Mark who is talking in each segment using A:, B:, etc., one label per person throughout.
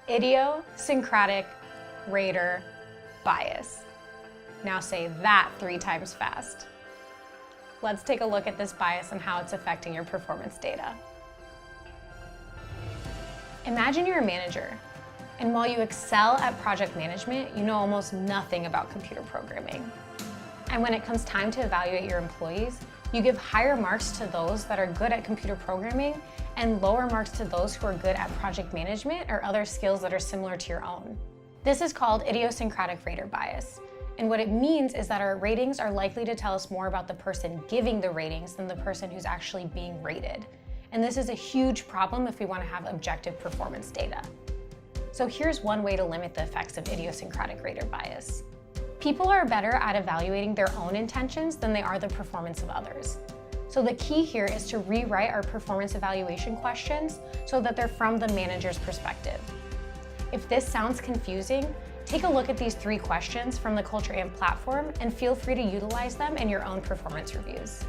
A: Idiosyncratic rater bias. Now say that 3 times fast. Let's take a look at this bias and how it's affecting your performance data. Imagine you're a manager, and while you excel at project management, you know almost nothing about computer programming. And when it comes time to evaluate your employees, you give higher marks to those that are good at computer programming and lower marks to those who are good at project management or other skills that are similar to your own. This is called idiosyncratic rater bias. And what it means is that our ratings are likely to tell us more about the person giving the ratings than the person who's actually being rated. And this is a huge problem if we want to have objective performance data. So here's one way to limit the effects of idiosyncratic rater bias. People are better at evaluating their own intentions than they are the performance of others. So the key here is to rewrite our performance evaluation questions so that they're from the manager's perspective. If this sounds confusing, take a look at these 3 questions from the Culture Amp platform and feel free to utilize them in your own performance reviews.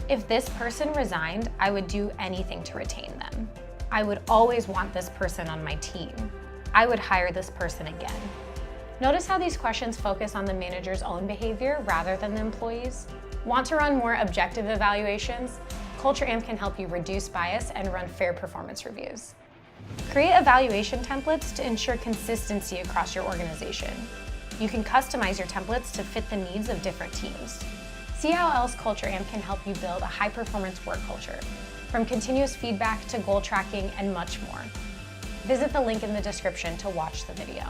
A: If this person resigned, I would do anything to retain them. I would always want this person on my team. I would hire this person again. Notice how these questions focus on the manager's own behavior rather than the employees. Want to run more objective evaluations? Culture Amp can help you reduce bias and run fair performance reviews. Create evaluation templates to ensure consistency across your organization. You can customize your templates to fit the needs of different teams. See how else Culture Amp can help you build a high-performance work culture, from continuous feedback to goal tracking and much more. Visit the link in the description to watch the video.